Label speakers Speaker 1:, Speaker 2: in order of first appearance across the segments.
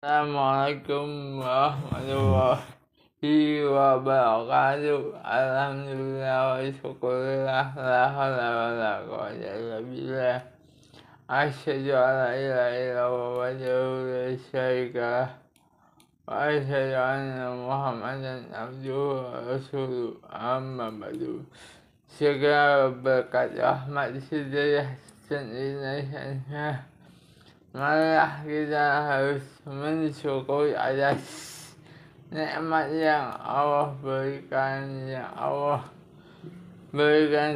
Speaker 1: Assalamualaikum warahmatullahi wabarakatuh. Alhamdulillah wa syukurillah la haula wala quwwata illa billah. Asyhadu an la ilaha illallah wahdahu la syarika lah wa asyhadu anna Muhammadan abduhu wa rasuluh. Amma ba'du. Segala berkat rahmat hidayah dan inayah, malah kita harus mensyukuri atas nikmat yang Allah berikan,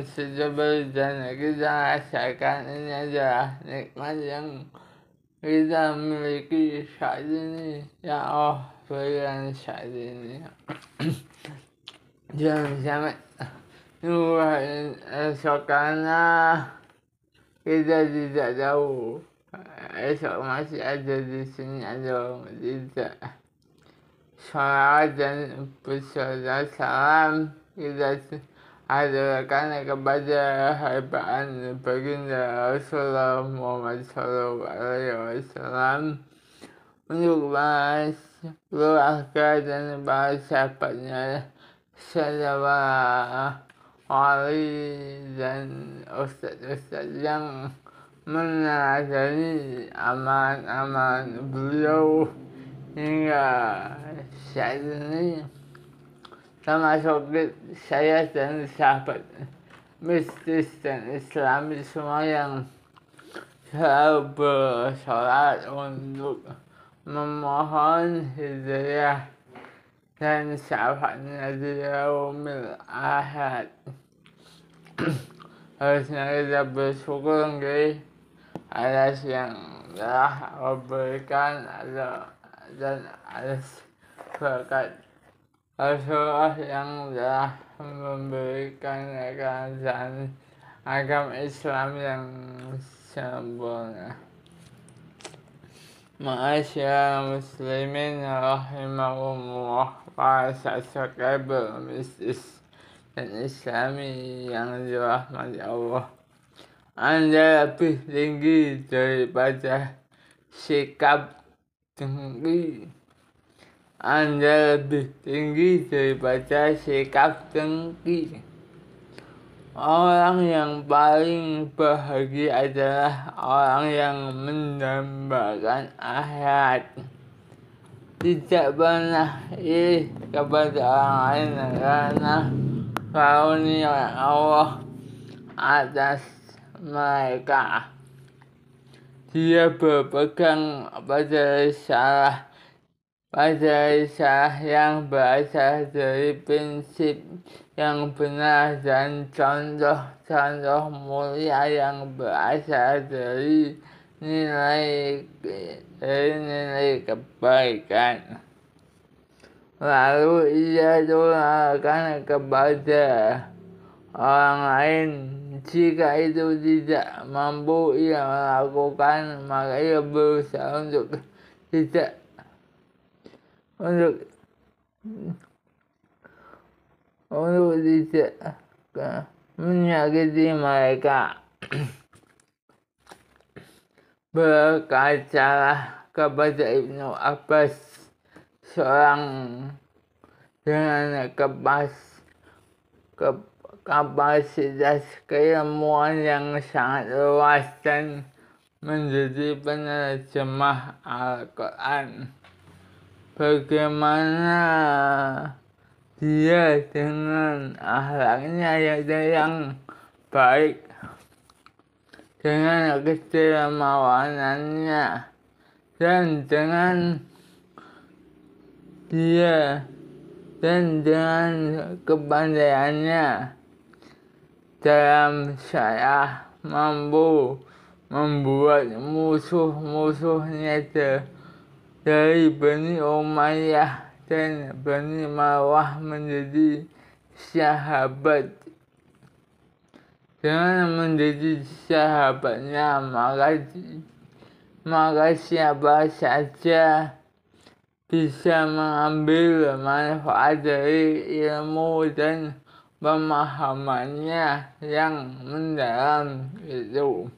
Speaker 1: sejauh dan kita rasakan. Ini adalah nikmat yang kita miliki saat ini, yang Allah berikan saat ini. Jangan sampai karena kita tidak tahu esok masih ada di sini atau tidak. Salawat dan salam kita aturkan kepada harbaan baginda Rasulullah Muhammad SAW, untuk keluarga dan para sahabatnya, serta wali dan ustadz yang meneladani aman beliau hingga saat ini, termasuk saya dan sahabat mistis dan islami semua yang selalu bersolat untuk memohon hidayah dan syafaatnya di yaumil akhir. Harusnya kita bersyukur atas yang telah Allah berikan dan atas berkat Rasulullah yang telah memberikan keadaan agama Islam yang sempurna. Ma'asyar muslimin rahimahumullah, para subscriber mistis dan islami yang dirahmati Allah. Anda lebih tinggi daripada sikap dengki. Anda lebih tinggi daripada sikap dengki. Orang yang paling bahagia adalah orang yang mendambakan akhirat, tidak pernah iri kepada orang lain karena karunia Allah atas mereka. Dia berpegang pada risalah yang berasal dari prinsip yang benar dan contoh mulia yang berasal dari nilai kebaikan. Lalu ia doakan kepada orang lain. Jika itu tidak mampu ia melakukan, maka ia berusaha untuk tidak menyakiti mereka. Berkacalah kepada Ibnu Abbas, seorang dengan kapasitas keilmuan yang sangat luas dan menjadi penerjemah Al-Quran. Bagaimana dia dengan akhlaknya yang baik, dengan kedermawanannya, dan dengan kepandaiannya dalam syarah, mampu membuat musuh-musuhnya dari Bani Umayyah dan Bani Marwah menjadi sahabat. Dengan menjadi sahabatnya, maka siapa saja bisa mengambil manfaat dari ilmu dan pemahamannya yang mendalam itu.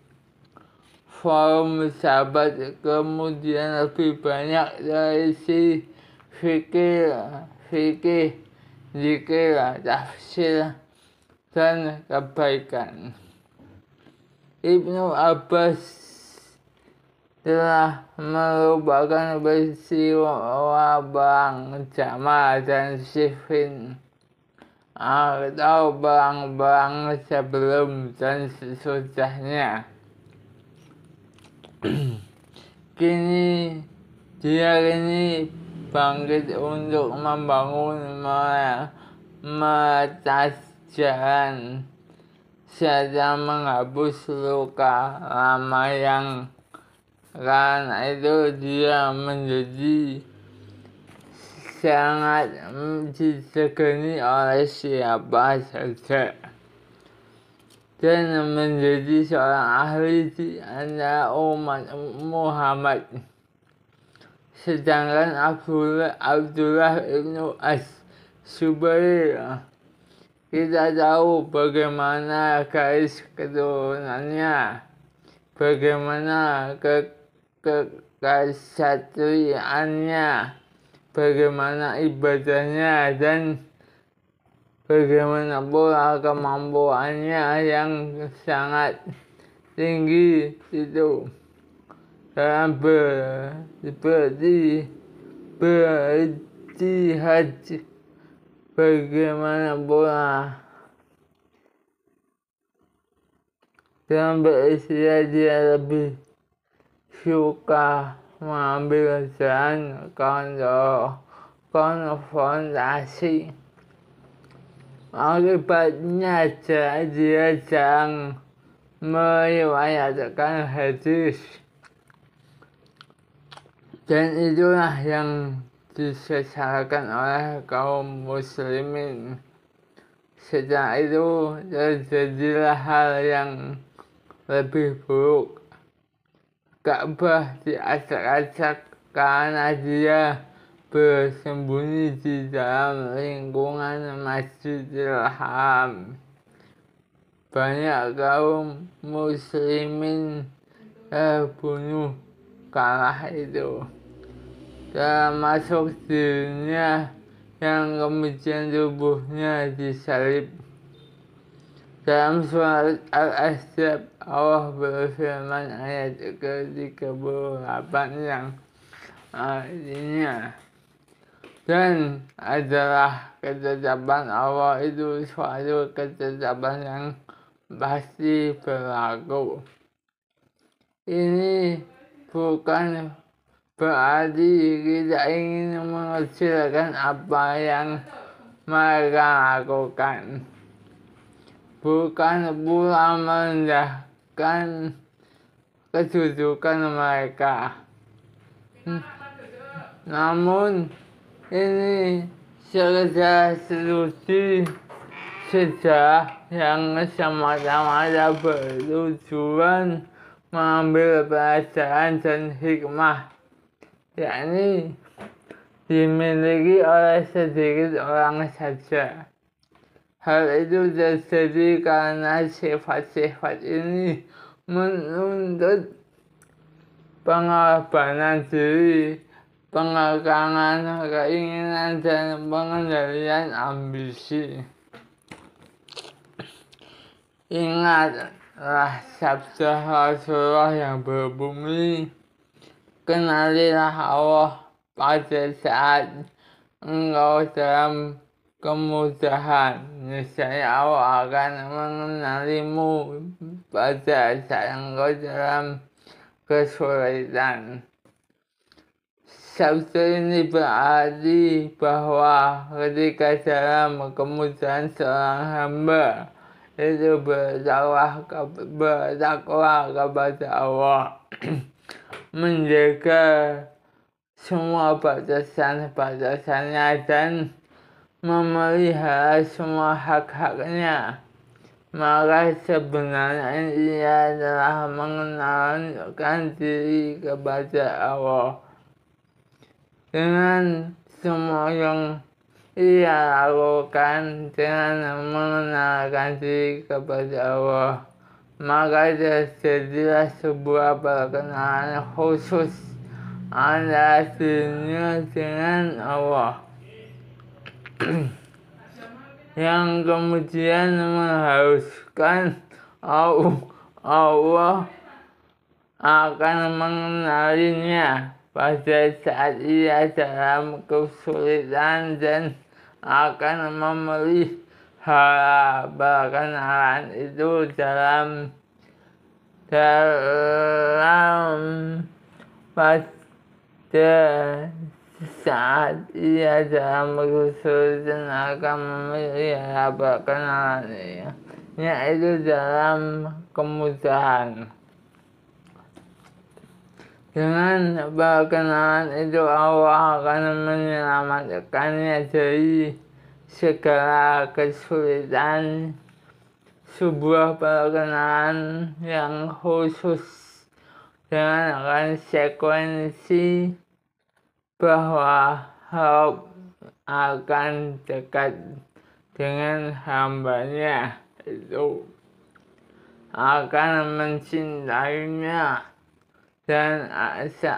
Speaker 1: forum sahabat, kemudian lebih banyak dari si fikih, zikir, tafsir, dan kebaikan. Ibnu Abbas telah merupakan peristiwa Perang Jamal dan Siffin atau perang-perang sebelum dan sesudahnya. Dia kini bangkit untuk membangun meretas jalan serta menghapus luka lama yang karena itu dia menjadi sangat disegani oleh siapa saja dan menjadi seorang ahli di antara umat Muhammad. Sedangkan Abdullah ibnu As-Zubair, kita tahu bagaimana garis keturunannya, bagaimana kesatriaannya, bagaimana ibadahnya, dan bagaimana pula kemampuannya yang sangat tinggi itu dalam berjihad. Bagaimana pula dalam beristirahat dia lebih suka mengambil jalan konfrontasi. Akibatnya dia jarang meriwayatkan hadis, dan itulah yang disesalkan oleh kaum muslimin. Setelah itu terjadilah hal yang lebih buruk. Ka'bah diacak-acak karena dia bersembunyi di dalam lingkungan Masjidil Haram. Banyak kaum muslimin terbunuh kala itu, termasuk dirinya yang kemudian tubuhnya disalib. Dalam surat Al-Ahzab, Allah berfirman ayat ke-38 yang artinya, dan adalah ketetapan Allah itu suatu ketetapan yang pasti berlaku. Ini bukan berarti kita ingin mengecilkan apa yang mereka lakukan, bukan pula merendahkan kedudukan mereka. Namun ini sekedar studi sejarah yang semata-mata bertujuan mengambil pelajaran dan hikmah, yakni dimiliki oleh sedikit orang saja. Hal itu terjadi karena sifat-sifat ini menuntut pengorbanan diri, pengekangan keinginan, dan pengendalian ambisi. Ingatlah sabda Rasulullah yang berbunyi, kenalilah Allah pada saat engkau dalam kemudahan, niscaya Allah akan mengenalimu pada saat engkau dalam kesulitan. Sabda ini berarti bahwa ketika dalam kemudahan seorang hamba itu bertakwa kepada Allah, menjaga semua batasan-batasannya dan memelihara semua hak-haknya, maka sebenarnya ia telah mengenalkan diri kepada Allah. Dengan semua yang ia lakukan, dengan mengenalkan diri kepada Allah, maka terjadilah sebuah perkenalan khusus antara dirinya dengan Allah yang kemudian mengharuskan Allah akan mengenalinya pada saat ia dalam kesulitan dan akan memelihara perkenalan itu dalam pada saat ia dalam kesulitan akan memelihara perkenalannya, yaitu dalam kemudahan. Dengan perkenalan itu Allah akan menyelamatkannya dari segala kesulitan. Sebuah perkenalan yang khusus dengan konsekuensi bahwa Rabb akan dekat dengan hambanya itu, akan mencintainya dan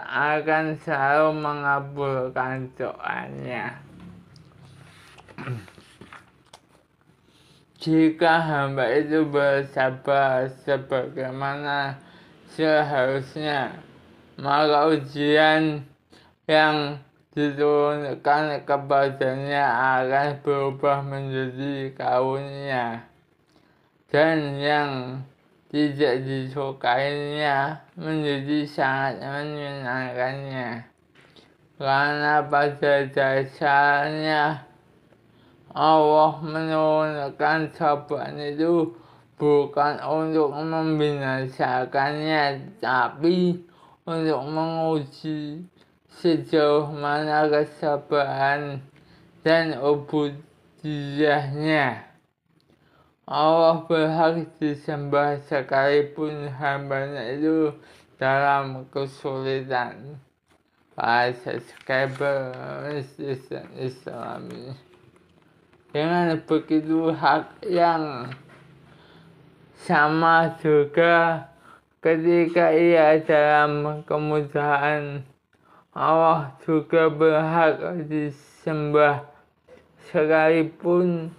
Speaker 1: akan selalu mengabulkan doanya. Jika hamba itu bersabar sebagaimana seharusnya, maka ujian yang diturunkan kepadanya akan berubah menjadi karunia, dan yang tidak disukainya menjadi sangat menyenangkannya, karena pada dasarnya Allah menurunkan cobaan itu bukan untuk membinasakannya, tapi untuk menguji sejauh mana kesabaran dan ubudiyahnya. Allah berhak disembah sekalipun hambanya itu dalam kesulitan. Para subscriber Islami, dengan begitu hak yang sama juga ketika ia dalam kemudahan, Allah juga berhak disembah sekalipun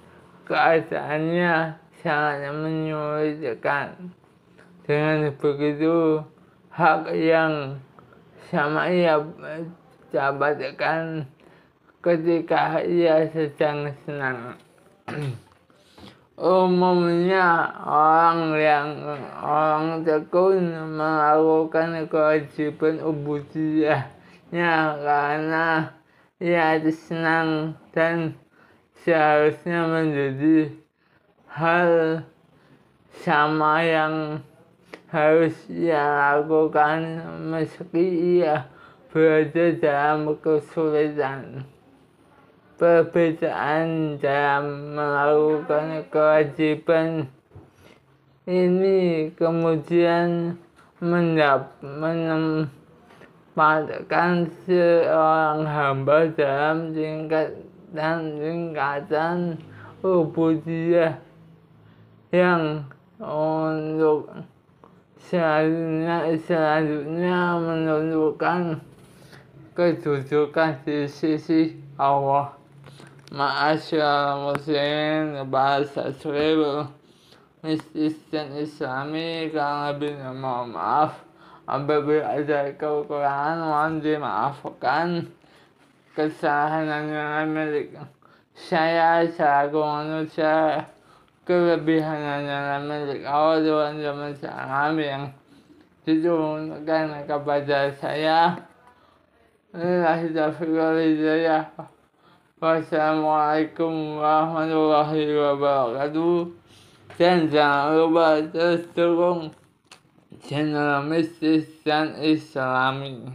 Speaker 1: keadaannya sangat menyulitkan. Dengan begitu, hak yang sama ia dapatkan ketika ia sedang senang. Umumnya orang tekun melakukan kewajiban ubudiyahnya karena ia senang dan seharusnya menjadi hal sama yang harus ia lakukan meski ia berada dalam kesulitan. Perbedaan dalam melakukan kewajiban ini kemudian menempatkan seorang hamba dalam tingkatan ubudiyah yang untuk selanjutnya menentukan kedudukan di sisi Allah. Ma'asyarul muslimin, bahasa subscriber Kristen Islami, kurang lebih mohon maaf apabila ada kekurangan, mohon dimaafkan. Kesalahan yang milik saya selaku manusia, kelebihan yang milik Allah Tuhan yang diturunkan kepada saya. Lillahi taufiq wal hidayah. Wassalamualaikum warahmatullahi wabarakatuh. Dan jangan lupa terus dukung channel Mistis dan Islami.